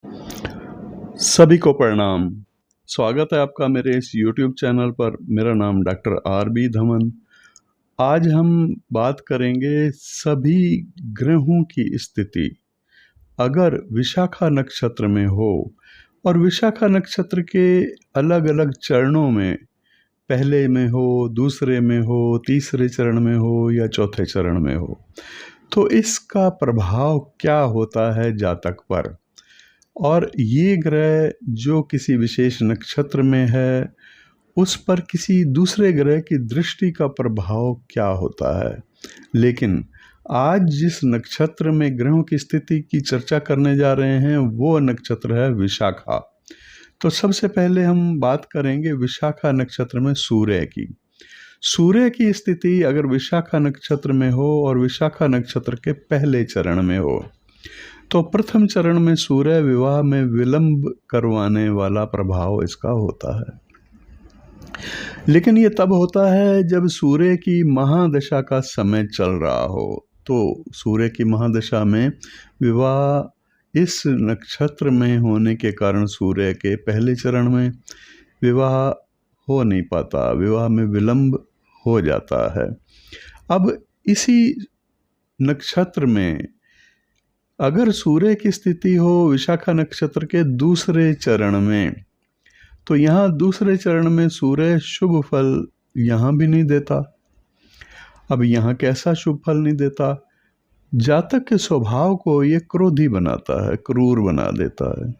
सभी को प्रणाम। स्वागत है आपका मेरे इस YouTube चैनल पर। मेरा नाम डॉक्टर आर.बी. धमन। आज हम बात करेंगे सभी ग्रहों की स्थिति अगर विशाखा नक्षत्र में हो और विशाखा नक्षत्र के अलग-अलग चरणों में, पहले में हो, दूसरे में हो, तीसरे चरण में हो या चौथे चरण में हो, तो इसका प्रभाव क्या होता है जातक पर। और ये ग्रह जो किसी विशेष नक्षत्र में है, उस पर किसी दूसरे ग्रह की दृष्टि का प्रभाव क्या होता है। लेकिन आज जिस नक्षत्र में ग्रहों की स्थिति की चर्चा करने जा रहे हैं वो नक्षत्र है विशाखा। तो सबसे पहले हम बात करेंगे विशाखा नक्षत्र में सूर्य की। सूर्य की स्थिति अगर विशाखा नक्षत्र में हो और विशाखा नक्षत्र के पहले चरण में हो, तो प्रथम चरण में सूर्य विवाह में विलंब करवाने वाला प्रभाव इसका होता है। लेकिन ये तब होता है जब सूर्य की महादशा का समय चल रहा हो। तो सूर्य की महादशा में विवाह इस नक्षत्र में होने के कारण सूर्य के पहले चरण में विवाह हो नहीं पाता, विवाह में विलंब हो जाता है। अब इसी नक्षत्र में अगर सूर्य की स्थिति हो विशाखा नक्षत्र के दूसरे चरण में, तो यहाँ दूसरे चरण में सूर्य शुभ फल यहाँ भी नहीं देता। अब यहाँ कैसा शुभ फल नहीं देता? जातक के स्वभाव को ये क्रोधी बनाता है, क्रूर बना देता है,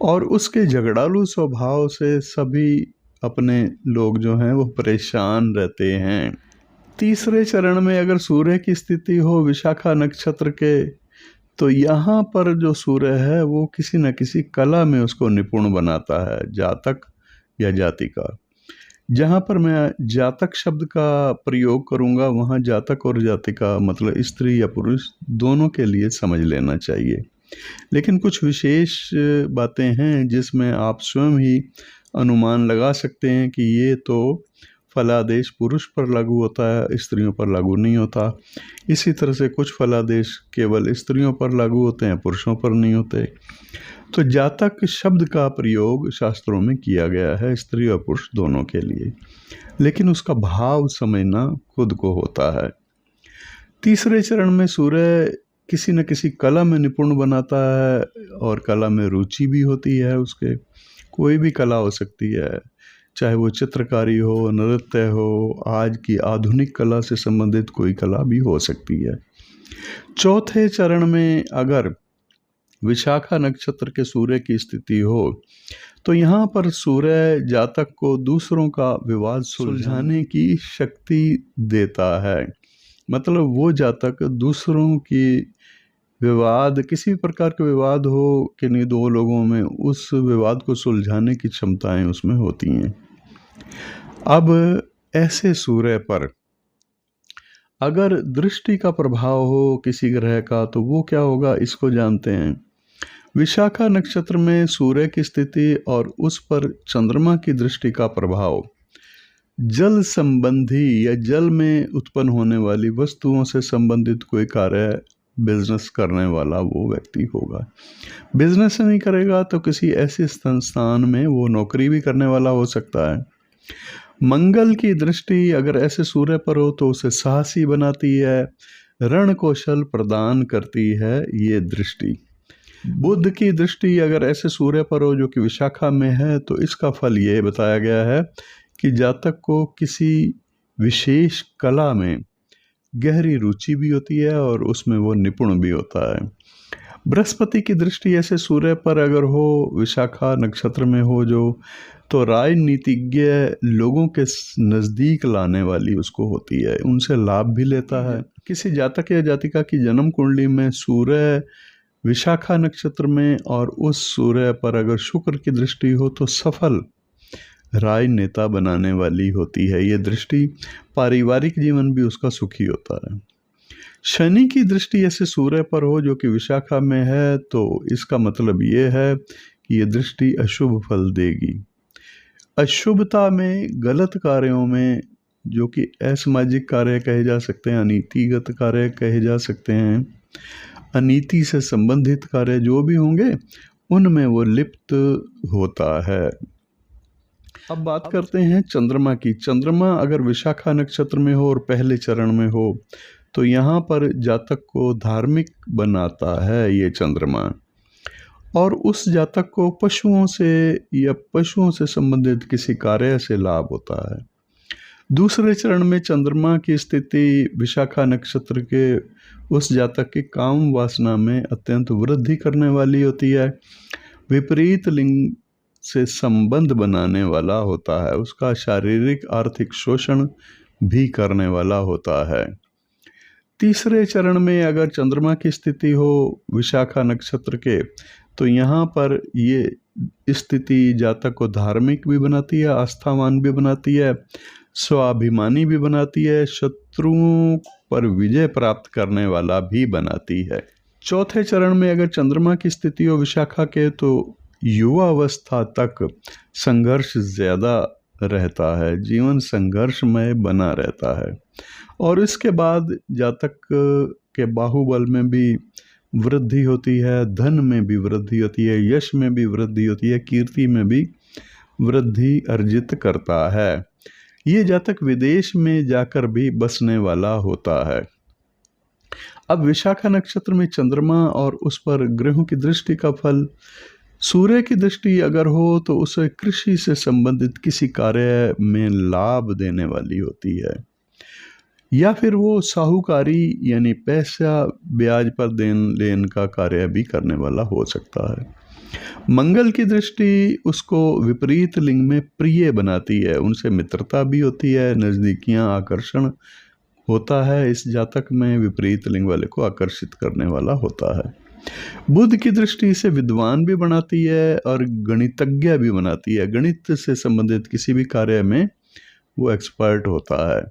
और उसके झगड़ालू स्वभाव से सभी अपने लोग जो हैं वो परेशान रहते हैं। तीसरे चरण में अगर सूर्य की स्थिति हो विशाखा नक्षत्र के, तो यहाँ पर जो सूर्य है वो किसी न किसी कला में उसको निपुण बनाता है, जातक या जातिका। जहाँ पर मैं जातक शब्द का प्रयोग करूँगा वहाँ जातक और जातिका मतलब स्त्री या पुरुष दोनों के लिए समझ लेना चाहिए। लेकिन कुछ विशेष बातें हैं जिसमें आप स्वयं ही अनुमान लगा सकते हैं कि ये तो फलादेश पुरुष पर लागू होता है, स्त्रियों पर लागू नहीं होता। इसी तरह से कुछ फलादेश केवल स्त्रियों पर लागू होते हैं, पुरुषों पर नहीं होते। तो जातक शब्द का प्रयोग शास्त्रों में किया गया है स्त्री और पुरुष दोनों के लिए, लेकिन उसका भाव समझना खुद को होता है। तीसरे चरण में सूर्य किसी न किसी कला में निपुण बनाता है और कला में रुचि भी होती है उसके। कोई भी कला हो सकती है, चाहे वो चित्रकारी हो, नृत्य हो, आज की आधुनिक कला से संबंधित कोई कला भी हो सकती है। चौथे चरण में अगर विशाखा नक्षत्र के सूर्य की स्थिति हो, तो यहाँ पर सूर्य जातक को दूसरों का विवाद सुलझाने की शक्ति देता है। मतलब वो जातक दूसरों की विवाद, किसी भी प्रकार का विवाद हो कि नहीं, दो लोगों में, उस विवाद को सुलझाने की क्षमताएं उसमें होती हैं। अब ऐसे सूर्य पर अगर दृष्टि का प्रभाव हो किसी ग्रह का, तो वो क्या होगा इसको जानते हैं। विशाखा नक्षत्र में सूर्य की स्थिति और उस पर चंद्रमा की दृष्टि का प्रभाव जल संबंधी या जल में उत्पन्न होने वाली वस्तुओं से संबंधित कोई कार्य, बिजनेस करने वाला वो व्यक्ति होगा। बिजनेस नहीं करेगा तो किसी ऐसे संस्थान में वो नौकरी भी करने वाला हो सकता है। मंगल की दृष्टि अगर ऐसे सूर्य पर हो तो उसे साहसी बनाती है, रण कौशल प्रदान करती है ये दृष्टि। बुध की दृष्टि अगर ऐसे सूर्य पर हो जो कि विशाखा में है, तो इसका फल ये बताया गया है कि जातक को किसी विशेष कला में गहरी रुचि भी होती है और उसमें वो निपुण भी होता है। बृहस्पति की दृष्टि ऐसे सूर्य पर अगर हो विशाखा नक्षत्र में हो जो, तो राजनीतिज्ञ लोगों के नज़दीक लाने वाली उसको होती है, उनसे लाभ भी लेता है। किसी जातक या जातिका की जन्म कुंडली में सूर्य विशाखा नक्षत्र में और उस सूर्य पर अगर शुक्र की दृष्टि हो तो सफल राजनेता बनाने वाली होती है ये दृष्टि। पारिवारिक जीवन भी उसका सुखी होता है। शनि की दृष्टि ऐसे सूर्य पर हो जो कि विशाखा में है, तो इसका मतलब ये है कि ये दृष्टि अशुभ फल देगी। अशुभता में, गलत कार्यों में, जो कि असामाजिक कार्य कहे जा सकते हैं, अनीतिगत कार्य कहे जा सकते हैं, अनीति से संबंधित कार्य जो भी होंगे उनमें वो लिप्त होता है। अब बात करते हैं चंद्रमा की। चंद्रमा अगर विशाखा नक्षत्र में हो और पहले चरण में हो तो यहाँ पर जातक को धार्मिक बनाता है ये चंद्रमा, और उस जातक को पशुओं से या पशुओं से संबंधित किसी कार्य से लाभ होता है। दूसरे चरण में चंद्रमा की स्थिति विशाखा नक्षत्र के उस जातक की काम वासना में अत्यंत वृद्धि करने वाली होती है, विपरीत लिंग से संबंध बनाने वाला होता है, उसका शारीरिक आर्थिक शोषण भी करने वाला होता है। तीसरे चरण में अगर चंद्रमा की स्थिति हो विशाखा नक्षत्र के तो यहाँ पर ये स्थिति जातक को धार्मिक भी बनाती है, आस्थावान भी बनाती है, स्वाभिमानी भी बनाती है, शत्रुओं पर विजय प्राप्त करने वाला भी बनाती है। चौथे चरण में अगर चंद्रमा की स्थिति हो विशाखा के तो युवावस्था तक संघर्ष ज़्यादा रहता है, जीवन संघर्षमय बना रहता है, और इसके बाद जातक के बाहुबल में भी वृद्धि होती है, धन में भी वृद्धि होती है, यश में भी वृद्धि होती है, कीर्ति में भी वृद्धि अर्जित करता है। ये जातक विदेश में जाकर भी बसने वाला होता है। अब विशाखा नक्षत्र में चंद्रमा और उस पर ग्रहों की दृष्टि का फल, सूर्य की दृष्टि अगर हो तो उसे कृषि से संबंधित किसी कार्य में लाभ देने वाली होती है, या फिर वो साहूकारी यानी पैसा ब्याज पर देन लेन का कार्य भी करने वाला हो सकता है। मंगल की दृष्टि उसको विपरीत लिंग में प्रिय बनाती है, उनसे मित्रता भी होती है, नज़दीकियां, आकर्षण होता है, इस जातक में विपरीत लिंग वाले को आकर्षित करने वाला होता है। बुध की दृष्टि से विद्वान भी बनाती है और गणितज्ञ भी बनाती है, गणित से संबंधित किसी भी कार्य में वो एक्सपर्ट होता है।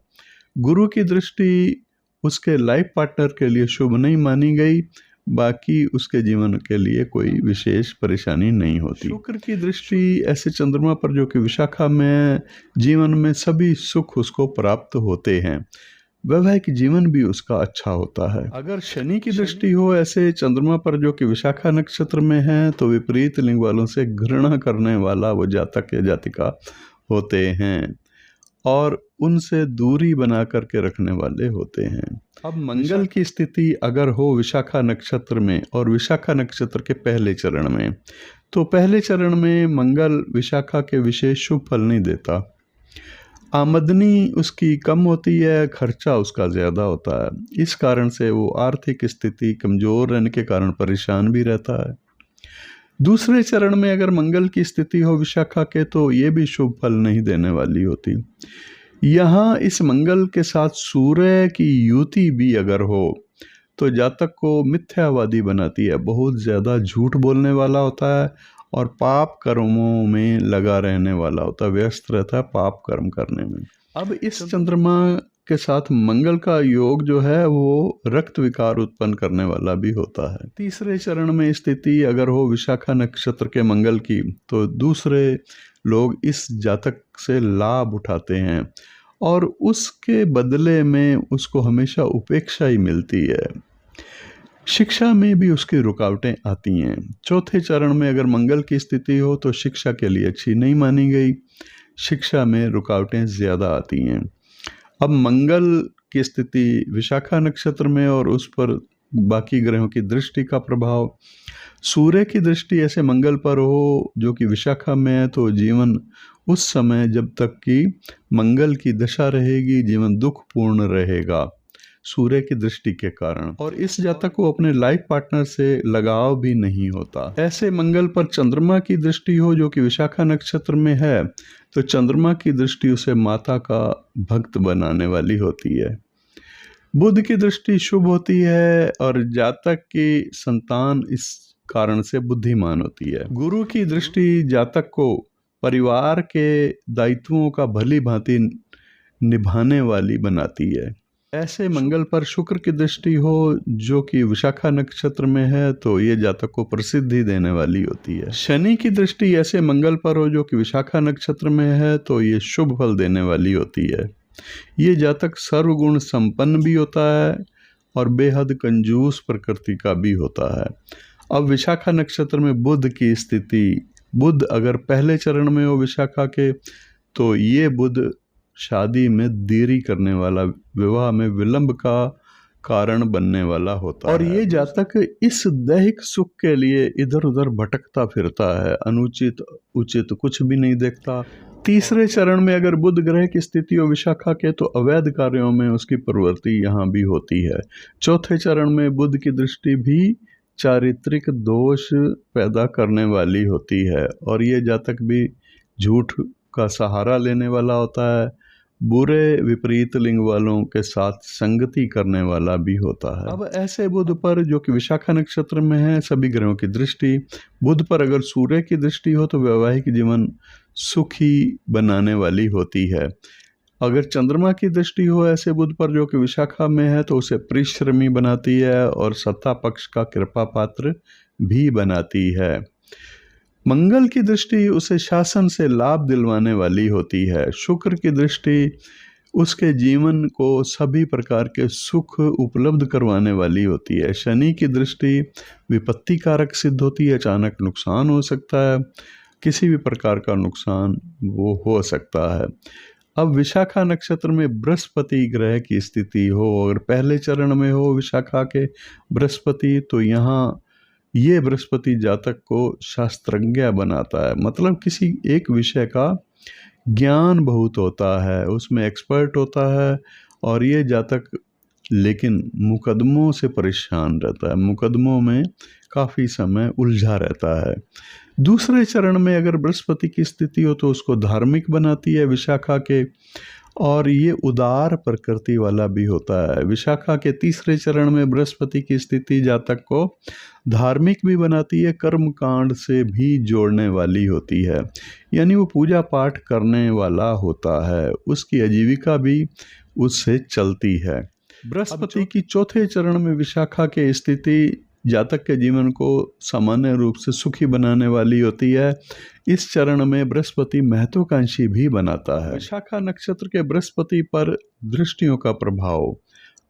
गुरु की दृष्टि उसके लाइफ पार्टनर के लिए शुभ नहीं मानी गई, बाकी उसके जीवन के लिए कोई विशेष परेशानी नहीं होती। शुक्र की दृष्टि ऐसे चंद्रमा पर जो कि विशाखा में, जीवन में सभी सुख उसको प्राप्त होते हैं, वैवाहिक जीवन भी उसका अच्छा होता है। अगर शनि की दृष्टि हो ऐसे चंद्रमा पर जो कि विशाखा नक्षत्र में है तो विपरीत लिंग वालों से घृणा करने वाला वो जातक या जातिका होते हैं और उनसे दूरी बना करके रखने वाले होते हैं। अब मंगल की स्थिति अगर हो विशाखा नक्षत्र में और विशाखा नक्षत्र के पहले चरण में तो पहले चरण में मंगल विशाखा के विशेष शुभ फल नहीं देता, आमदनी उसकी कम होती है, खर्चा उसका ज़्यादा होता है, इस कारण से वो आर्थिक स्थिति कमज़ोर रहने के कारण परेशान भी रहता है। दूसरे चरण में अगर मंगल की स्थिति हो विशाखा के तो ये भी शुभ फल नहीं देने वाली होती। यहाँ इस मंगल के साथ सूर्य की युति भी अगर हो तो जातक को मिथ्यावादी बनाती है, बहुत ज़्यादा झूठ बोलने वाला होता है और पाप कर्मों में लगा रहने वाला होता है, व्यस्त रहता है पाप कर्म करने में। अब इस चंद्रमा के साथ मंगल का योग जो है वो रक्त विकार उत्पन्न करने वाला भी होता है। तीसरे चरण में स्थिति अगर हो विशाखा नक्षत्र के मंगल की तो दूसरे लोग इस जातक से लाभ उठाते हैं और उसके बदले में उसको हमेशा उपेक्षा ही मिलती है। शिक्षा में भी उसकी रुकावटें आती हैं। चौथे चरण में अगर मंगल की स्थिति हो तो शिक्षा के लिए अच्छी नहीं मानी गई, शिक्षा में रुकावटें ज़्यादा आती हैं। अब मंगल की स्थिति विशाखा नक्षत्र में और उस पर बाकी ग्रहों की दृष्टि का प्रभाव, सूर्य की दृष्टि ऐसे मंगल पर हो जो कि विशाखा में है तो जीवन उस समय जब तक कि मंगल की दशा रहेगी जीवन दुखपूर्ण रहेगा सूर्य की दृष्टि के कारण, और इस जातक को अपने लाइफ पार्टनर से लगाव भी नहीं होता। ऐसे मंगल पर चंद्रमा की दृष्टि हो जो कि विशाखा नक्षत्र में है तो चंद्रमा की दृष्टि उसे माता का भक्त बनाने वाली होती है। बुध की दृष्टि शुभ होती है और जातक की संतान इस कारण से बुद्धिमान होती है। गुरु की दृष्टि जातक को परिवार के दायित्वों का भली भांति निभाने वाली बनाती है। ऐसे मंगल पर शुक्र की दृष्टि हो जो कि विशाखा नक्षत्र में है तो ये जातक को प्रसिद्धि देने वाली होती है। शनि की दृष्टि ऐसे मंगल पर हो जो कि विशाखा नक्षत्र में है तो ये शुभ फल देने वाली होती है। ये जातक सर्वगुण संपन्न भी होता है और बेहद कंजूस प्रकृति का भी होता है। अब विशाखा नक्षत्र में बुध की स्थिति, बुध अगर पहले चरण में हो विशाखा के तो ये बुध शादी में देरी करने वाला, विवाह में विलंब का कारण बनने वाला होता है। और ये जातक इस दैहिक सुख के लिए इधर उधर भटकता फिरता है, अनुचित उचित कुछ भी नहीं देखता। तीसरे चरण में अगर बुध ग्रह की स्थिति हो विशाखा के तो अवैध कार्यों में उसकी प्रवृत्ति यहाँ भी होती है। चौथे चरण में बुध की दृष्टि भी चारित्रिक दोष पैदा करने वाली होती है और ये जातक भी झूठ का सहारा लेने वाला होता है, बुरे विपरीत लिंग वालों के साथ संगति करने वाला भी होता है। अब ऐसे बुध पर जो कि विशाखा नक्षत्र में है, सभी ग्रहों की दृष्टि बुध पर अगर सूर्य की दृष्टि हो तो वैवाहिक जीवन सुखी बनाने वाली होती है। अगर चंद्रमा की दृष्टि हो ऐसे बुध पर जो कि विशाखा में है तो उसे परिश्रमी बनाती है और सत्ता पक्ष का कृपा पात्र भी बनाती है। मंगल की दृष्टि उसे शासन से लाभ दिलवाने वाली होती है। शुक्र की दृष्टि उसके जीवन को सभी प्रकार के सुख उपलब्ध करवाने वाली होती है। शनि की दृष्टि विपत्ति कारक सिद्ध होती है, अचानक नुकसान हो सकता है, किसी भी प्रकार का नुकसान वो हो सकता है। अब विशाखा नक्षत्र में बृहस्पति ग्रह की स्थिति हो, अगर पहले चरण में हो विशाखा के बृहस्पति तो यहाँ ये बृहस्पति जातक को शास्त्रज्ञ बनाता है, मतलब किसी एक विषय का ज्ञान बहुत होता है, उसमें एक्सपर्ट होता है और ये जातक लेकिन मुकदमों से परेशान रहता है, मुकदमों में काफ़ी समय उलझा रहता है। दूसरे चरण में अगर बृहस्पति की स्थिति हो तो उसको धार्मिक बनाती है विशाखा के, और ये उदार प्रकृति वाला भी होता है। विशाखा के तीसरे चरण में बृहस्पति की स्थिति जातक को धार्मिक भी बनाती है, कर्म कांड से भी जोड़ने वाली होती है, यानी वो पूजा पाठ करने वाला होता है, उसकी आजीविका भी उससे चलती है। बृहस्पति की चौथे चरण में विशाखा के स्थिति जातक के जीवन को सामान्य रूप से सुखी बनाने वाली होती है। इस चरण में बृहस्पति महत्वाकांक्षी भी बनाता है। विशाखा नक्षत्र के बृहस्पति पर दृष्टियों का प्रभाव,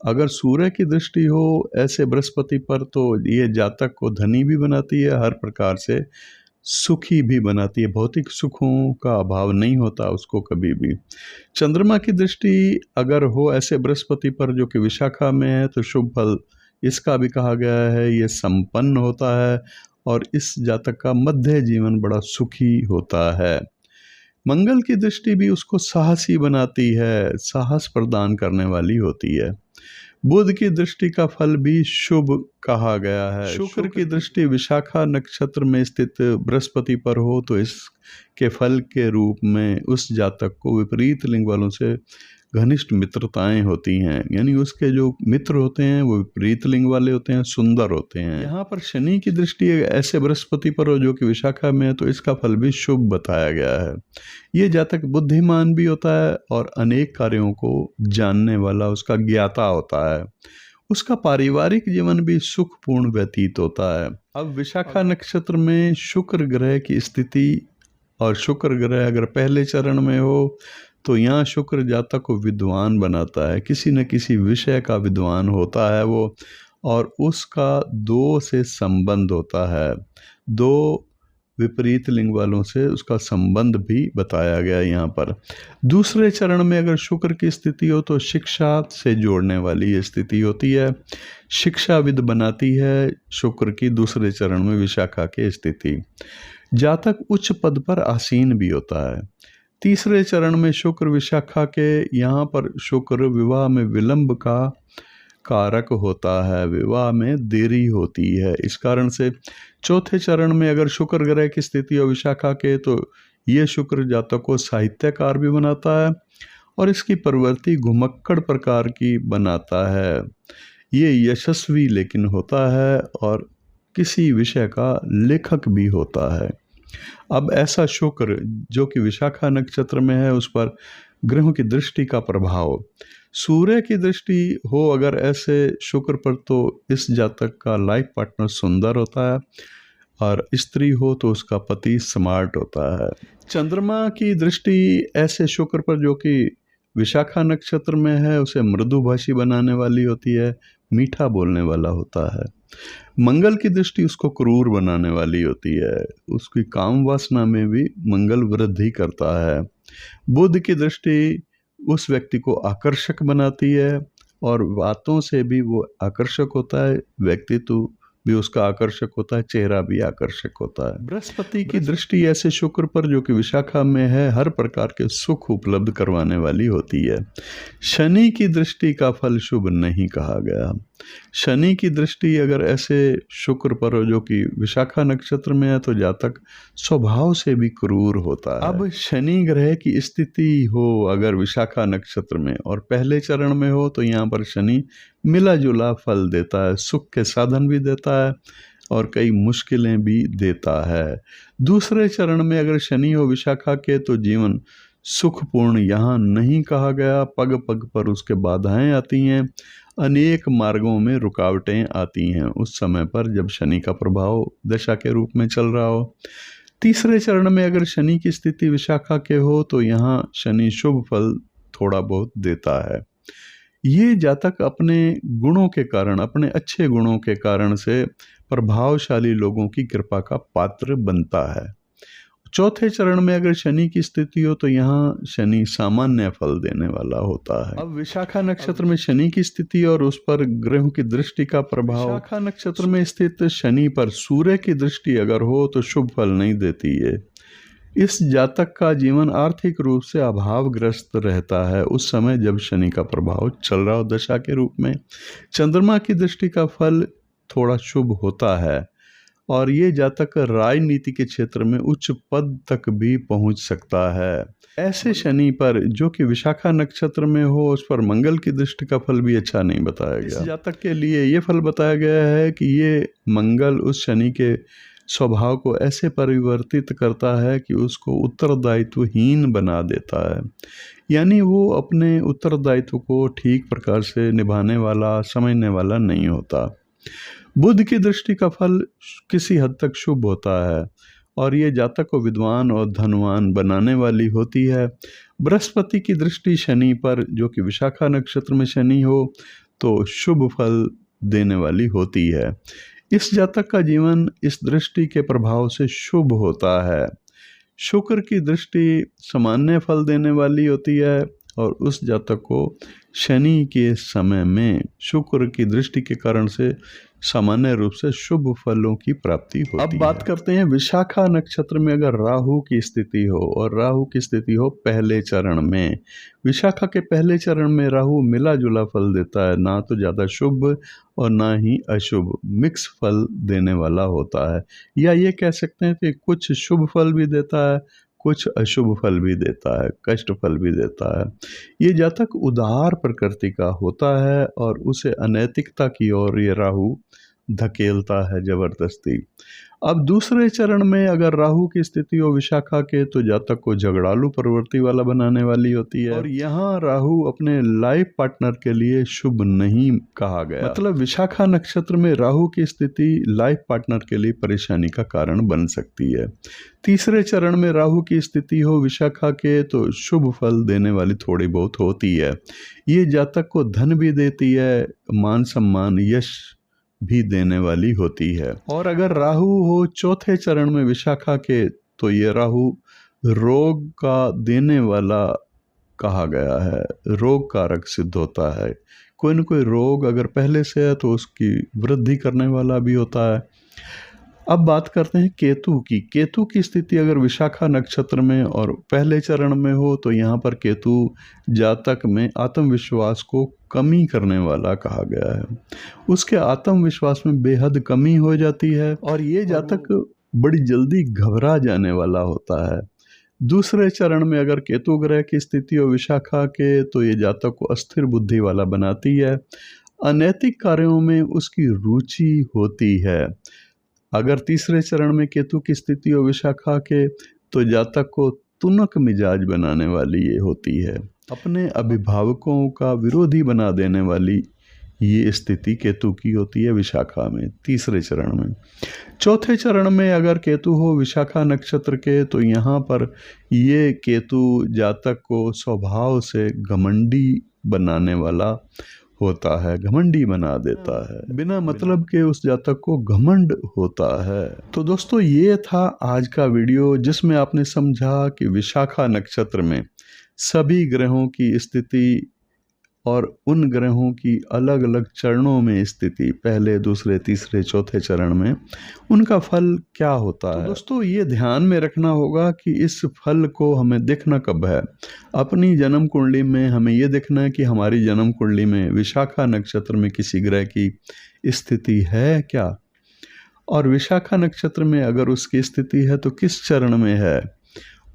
अगर सूर्य की दृष्टि हो ऐसे बृहस्पति पर तो ये जातक को धनी भी बनाती है, हर प्रकार से सुखी भी बनाती है, भौतिक सुखों का अभाव नहीं होता उसको कभी भी। चंद्रमा की दृष्टि अगर हो ऐसे बृहस्पति पर जो कि विशाखा में है तो शुभ फल इसका भी कहा गया है, ये संपन्न होता है और इस जातक का मध्य जीवन बड़ा सुखी होता है। मंगल की दृष्टि भी उसको साहसी बनाती है, साहस प्रदान करने वाली होती है। बुध की दृष्टि का फल भी शुभ कहा गया है। शुक्र की दृष्टि विशाखा नक्षत्र में स्थित बृहस्पति पर हो तो इसके फल के रूप में उस जातक को विपरीत लिंग वालों से घनिष्ठ मित्रताएं होती हैं, यानी उसके जो मित्र होते हैं वो विपरीत लिंग वाले होते हैं, सुंदर होते हैं। यहाँ पर शनि की दृष्टि ऐसे बृहस्पति पर हो जो कि विशाखा में है तो इसका फल भी शुभ बताया गया है। ये जातक बुद्धिमान भी होता है और अनेक कार्यों को जानने वाला, उसका ज्ञाता होता है, उसका पारिवारिक जीवन भी सुखपूर्ण व्यतीत होता है। अब विशाखा नक्षत्र में शुक्र ग्रह की स्थिति, और शुक्र ग्रह अगर पहले चरण में हो तो यहाँ शुक्र जातक को विद्वान बनाता है, किसी न किसी विषय का विद्वान होता है वो, और उसका दो से संबंध होता है, दो विपरीत लिंग वालों से उसका संबंध भी बताया गया यहाँ पर। दूसरे चरण में अगर शुक्र की स्थिति हो तो शिक्षा से जोड़ने वाली ये स्थिति होती है, शिक्षाविद बनाती है शुक्र की दूसरे चरण में विशाखा की स्थिति। जातक उच्च पद पर आसीन भी होता है। तीसरे चरण में शुक्र विशाखा के, यहाँ पर शुक्र विवाह में विलंब का कारक होता है, विवाह में देरी होती है, इस कारण से चौथे चरण में अगर शुक्र ग्रह की स्थिति हो विशाखा के तो ये शुक्र जातक को साहित्यकार भी बनाता है और इसकी प्रवृत्ति घुमक्कड़ प्रकार की बनाता है। ये यशस्वी लेकिन होता है और किसी विषय का लेखक भी होता है। अब ऐसा शुक्र जो कि विशाखा नक्षत्र में है उस पर ग्रहों की दृष्टि का प्रभाव, सूर्य की दृष्टि हो अगर ऐसे शुक्र पर तो इस जातक का लाइफ पार्टनर सुंदर होता है और स्त्री हो तो उसका पति स्मार्ट होता है। चंद्रमा की दृष्टि ऐसे शुक्र पर जो कि विशाखा नक्षत्र में है उसे मृदुभाषी बनाने वाली होती है, मीठा बोलने वाला होता है। मंगल की दृष्टि उसको क्रूर बनाने वाली होती है, उसकी काम वासना में भी मंगल वृद्धि करता है। बुध की दृष्टि उस व्यक्ति को आकर्षक बनाती है और बातों से भी वो आकर्षक होता है, व्यक्तित्व भी उसका आकर्षक होता है, चेहरा भी आकर्षक होता है। बृहस्पति की दृष्टि ऐसे शुक्र पर जो कि विशाखा में है हर प्रकार के सुख उपलब्ध करवाने वाली होती है। शनि की दृष्टि का फल शुभ नहीं कहा गया। शनि की दृष्टि अगर ऐसे शुक्र पर हो जो कि विशाखा नक्षत्र में है तो जातक स्वभाव से भी क्रूर होता है। अब शनि ग्रह की स्थिति हो अगर विशाखा नक्षत्र में और पहले चरण में हो तो यहाँ पर शनि मिला जुला फल देता है, सुख के साधन भी देता है और कई मुश्किलें भी देता है। दूसरे चरण में अगर शनि हो विशाखा के तो जीवन सुखपूर्ण यहाँ नहीं कहा गया, पग पग पर उसके बाधाएं आती हैं, अनेक मार्गों में रुकावटें आती हैं उस समय पर जब शनि का प्रभाव दशा के रूप में चल रहा हो। तीसरे चरण में अगर शनि की स्थिति विशाखा के हो तो यहाँ शनि शुभ फल थोड़ा बहुत देता है। ये जातक अपने गुणों के कारण, अपने अच्छे गुणों के कारण से प्रभावशाली लोगों की कृपा का पात्र बनता है। चौथे चरण में अगर शनि की स्थिति हो तो यहाँ शनि सामान्य फल देने वाला होता है। अब विशाखा नक्षत्र में शनि की स्थिति और उस पर ग्रहों की दृष्टि का प्रभाव। विशाखा नक्षत्र में स्थित शनि पर सूर्य की दृष्टि अगर हो तो शुभ फल नहीं देती है। इस जातक का जीवन आर्थिक रूप से अभावग्रस्त रहता है उस समय जब शनि का प्रभाव चल रहा हो दशा के रूप में। चंद्रमा की दृष्टि का फल थोड़ा शुभ होता है और ये जातक राजनीति के क्षेत्र में उच्च पद तक भी पहुंच सकता है। ऐसे शनि पर जो कि विशाखा नक्षत्र में हो उस पर मंगल की दृष्टि का फल भी अच्छा नहीं बताया गया। इस जातक के लिए ये फल बताया गया है कि ये मंगल उस शनि के स्वभाव को ऐसे परिवर्तित करता है कि उसको उत्तरदायित्वहीन बना देता है, यानी वो अपने उत्तरदायित्व को ठीक प्रकार से निभाने वाला, समझने वाला नहीं होता। बुध की दृष्टि का फल किसी हद तक शुभ होता है और ये जातक को विद्वान और धनवान बनाने वाली होती है। बृहस्पति की दृष्टि शनि पर जो कि विशाखा नक्षत्र में शनि हो तो शुभ फल देने वाली होती है। इस जातक का जीवन इस दृष्टि के प्रभाव से शुभ होता है। शुक्र की दृष्टि सामान्य फल देने वाली होती है और उस जातक को शनि के समय में शुक्र की दृष्टि के कारण से सामान्य रूप से शुभ फलों की प्राप्ति होती है। अब बात करते हैं विशाखा नक्षत्र में अगर राहु की स्थिति हो और राहु की स्थिति हो पहले चरण में। विशाखा के पहले चरण में राहु मिला जुला फल देता है, ना तो ज़्यादा शुभ और ना ही अशुभ, मिक्स फल देने वाला होता है। या ये कह सकते हैं कि कुछ शुभ फल भी देता है, कुछ अशुभ फल भी देता है, कष्ट फल भी देता है। ये जातक उदार प्रकृति का होता है और उसे अनैतिकता की ओर ये राहु धकेलता है जबरदस्ती। अब दूसरे चरण में अगर राहु की स्थिति हो विशाखा के तो जातक को झगड़ालू प्रवृत्ति वाला बनाने वाली होती है और यहाँ राहु अपने लाइफ पार्टनर के लिए शुभ नहीं कहा गया। मतलब विशाखा नक्षत्र में राहु की स्थिति लाइफ पार्टनर के लिए परेशानी का कारण बन सकती है। तीसरे चरण में राहु की स्थिति हो विशाखा के तो शुभ फल देने वाली थोड़ी बहुत होती है। ये जातक को धन भी देती है, मान सम्मान, यश भी देने वाली होती है। और अगर राहु हो चौथे चरण में विशाखा के तो ये राहु रोग का देने वाला कहा गया है, रोग कारक सिद्ध होता है। कोई न कोई रोग अगर पहले से है तो उसकी वृद्धि करने वाला भी होता है। अब बात करते हैं केतु की। केतु की स्थिति अगर विशाखा नक्षत्र में और पहले चरण में हो तो यहाँ पर केतु जातक में आत्मविश्वास को कमी करने वाला कहा गया है। उसके आत्मविश्वास में बेहद कमी हो जाती है और ये जातक बड़ी जल्दी घबरा जाने वाला होता है। दूसरे चरण में अगर केतु ग्रह की स्थिति हो विशाखा के तो ये जातक को अस्थिर बुद्धि वाला बनाती है। अनैतिक कार्यों में उसकी रुचि होती है। अगर तीसरे चरण में केतु की स्थिति हो विशाखा के तो जातक को तुनक मिजाज बनाने वाली ये होती है, अपने अभिभावकों का विरोधी बना देने वाली ये स्थिति केतु की होती है विशाखा में तीसरे चरण में। चौथे चरण में अगर केतु हो विशाखा नक्षत्र के तो यहाँ पर ये केतु जातक को स्वभाव से घमंडी बनाने वाला होता है, घमंडी बना देता है, बिना मतलब के उस जातक को घमंड होता है। तो दोस्तों ये था आज का वीडियो, जिसमें आपने समझा कि विशाखा नक्षत्र में सभी ग्रहों की स्थिति और उन ग्रहों की अलग अलग चरणों में स्थिति, पहले, दूसरे, तीसरे, चौथे चरण में उनका फल क्या होता है। दोस्तों ये ध्यान में रखना होगा कि इस फल को हमें देखना कब है। अपनी जन्म कुंडली में हमें ये देखना है कि हमारी जन्म कुंडली में विशाखा नक्षत्र में किसी ग्रह की स्थिति है क्या, और विशाखा नक्षत्र में अगर उसकी स्थिति है तो किस चरण में है।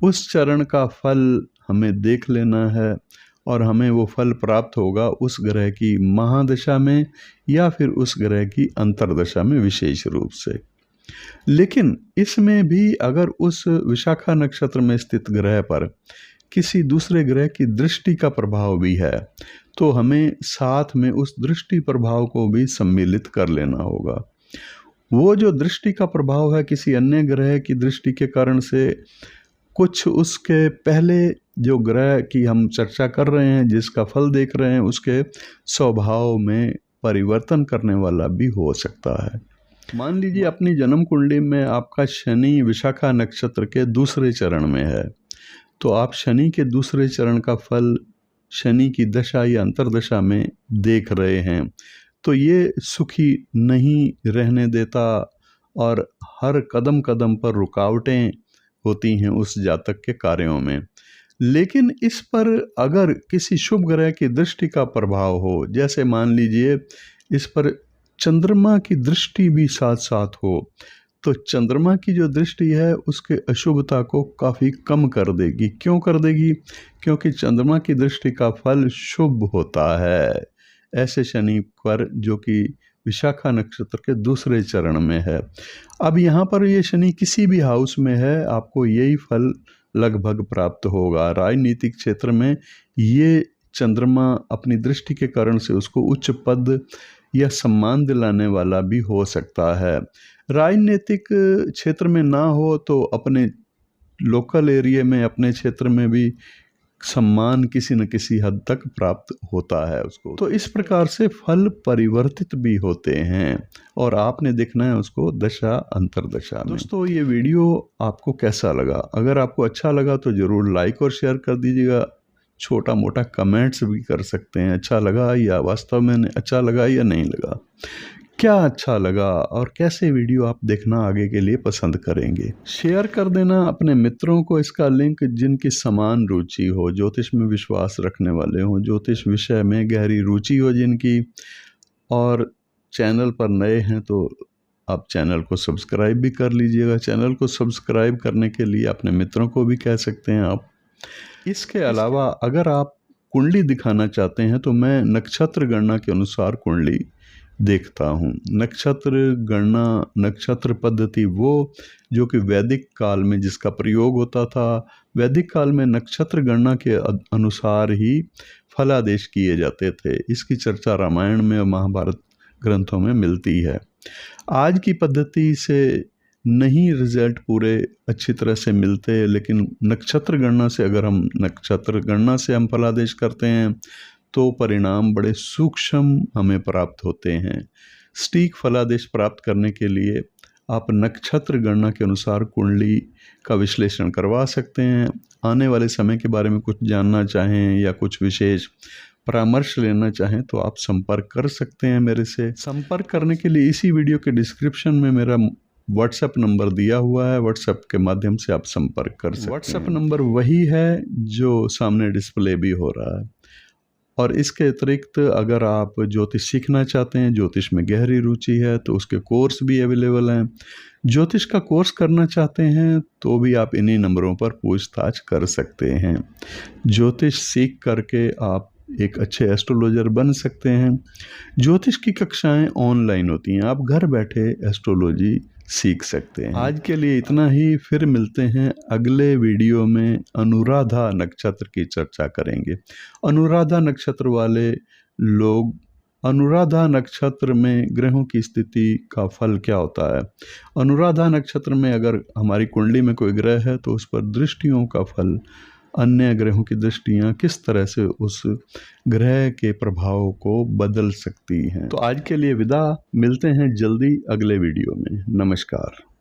उस चरण का फल हमें देख लेना है और हमें वो फल प्राप्त होगा उस ग्रह की महादशा में या फिर उस ग्रह की अंतर्दशा में विशेष रूप से। लेकिन इसमें भी अगर उस विशाखा नक्षत्र में स्थित ग्रह पर किसी दूसरे ग्रह की दृष्टि का प्रभाव भी है तो हमें साथ में उस दृष्टि प्रभाव को भी सम्मिलित कर लेना होगा। वो जो दृष्टि का प्रभाव है किसी अन्य ग्रह की दृष्टि के कारण से कुछ उसके पहले जो ग्रह की हम चर्चा कर रहे हैं, जिसका फल देख रहे हैं, उसके स्वभाव में परिवर्तन करने वाला भी हो सकता है। मान लीजिए अपनी जन्म कुंडली में आपका शनि विशाखा नक्षत्र के दूसरे चरण में है, तो आप शनि के दूसरे चरण का फल शनि की दशा या अंतर्दशा में देख रहे हैं, तो ये सुखी नहीं रहने देता और हर कदम कदम पर रुकावटें होती हैं उस जातक के कार्यों में। लेकिन इस पर अगर किसी शुभ ग्रह की दृष्टि का प्रभाव हो, जैसे मान लीजिए इस पर चंद्रमा की दृष्टि भी साथ साथ हो, तो चंद्रमा की जो दृष्टि है उसके अशुभता को काफ़ी कम कर देगी। क्यों कर देगी? क्योंकि चंद्रमा की दृष्टि का फल शुभ होता है ऐसे शनि पर जो कि विशाखा नक्षत्र के दूसरे चरण में है। अब यहाँ पर ये शनि किसी भी हाउस में है, आपको यही फल लगभग प्राप्त होगा। राजनीतिक क्षेत्र में ये चंद्रमा अपनी दृष्टि के कारण से उसको उच्च पद या सम्मान दिलाने वाला भी हो सकता है। राजनीतिक क्षेत्र में ना हो तो अपने लोकल एरिया में, अपने क्षेत्र में भी सम्मान किसी न किसी हद तक प्राप्त होता है उसको। तो इस प्रकार से फल परिवर्तित भी होते हैं और आपने देखना है उसको दशा अंतर्दशा में। दोस्तों ये वीडियो आपको कैसा लगा? अगर आपको अच्छा लगा तो ज़रूर लाइक और शेयर कर दीजिएगा। छोटा मोटा कमेंट्स भी कर सकते हैं, अच्छा लगा या वास्तव में अच्छा लगा या नहीं लगा, क्या अच्छा लगा और कैसे वीडियो आप देखना आगे के लिए पसंद करेंगे। शेयर कर देना अपने मित्रों को इसका लिंक, जिनकी समान रुचि हो, ज्योतिष में विश्वास रखने वाले हों, ज्योतिष विषय में गहरी रुचि हो जिनकी, और चैनल पर नए हैं तो आप चैनल को सब्सक्राइब भी कर लीजिएगा। चैनल को सब्सक्राइब करने के लिए अपने मित्रों को भी कह सकते हैं आप। इसके अलावा अगर आप कुंडली दिखाना चाहते हैं तो मैं नक्षत्र गणना के अनुसार कुंडली देखता हूँ। नक्षत्र गणना, नक्षत्र पद्धति वो जो कि वैदिक काल में जिसका प्रयोग होता था, वैदिक काल में नक्षत्र गणना के अनुसार ही फलादेश किए जाते थे। इसकी चर्चा रामायण में और महाभारत ग्रंथों में मिलती है। आज की पद्धति से नहीं रिजल्ट पूरे अच्छी तरह से मिलते, लेकिन नक्षत्र गणना से अगर हम नक्षत्र गणना से हम फलादेश करते हैं तो परिणाम बड़े सूक्ष्म हमें प्राप्त होते हैं। सटीक फलादेश प्राप्त करने के लिए आप नक्षत्र गणना के अनुसार कुंडली का विश्लेषण करवा सकते हैं। आने वाले समय के बारे में कुछ जानना चाहें या कुछ विशेष परामर्श लेना चाहें तो आप संपर्क कर सकते हैं मेरे से। संपर्क करने के लिए इसी वीडियो के डिस्क्रिप्शन में मेरा व्हाट्सएप नंबर दिया हुआ है, व्हाट्सएप के माध्यम से आप संपर्क कर सकते हैं। व्हाट्सएप नंबर वही है जो सामने डिस्प्ले भी हो रहा है। और इसके अतिरिक्त अगर आप ज्योतिष सीखना चाहते हैं, ज्योतिष में गहरी रुचि है, तो उसके कोर्स भी अवेलेबल हैं। ज्योतिष का कोर्स करना चाहते हैं तो भी आप इन्हीं नंबरों पर पूछताछ कर सकते हैं। ज्योतिष सीख करके आप एक अच्छे एस्ट्रोलॉजर बन सकते हैं। ज्योतिष की कक्षाएं ऑनलाइन होती हैं, आप घर बैठे एस्ट्रोलॉजी सीख सकते हैं। आज के लिए इतना ही, फिर मिलते हैं अगले वीडियो में। अनुराधा नक्षत्र की चर्चा करेंगे। अनुराधा नक्षत्र वाले लोग, अनुराधा नक्षत्र में ग्रहों की स्थिति का फल क्या होता है। अनुराधा नक्षत्र में अगर हमारी कुंडली में कोई ग्रह है तो उस पर दृष्टियों का फल अन्य ग्रहों की दृष्टियां किस तरह से उस ग्रह के प्रभाव को बदल सकती हैं। तो आज के लिए विदा, मिलते हैं जल्दी अगले वीडियो में। नमस्कार।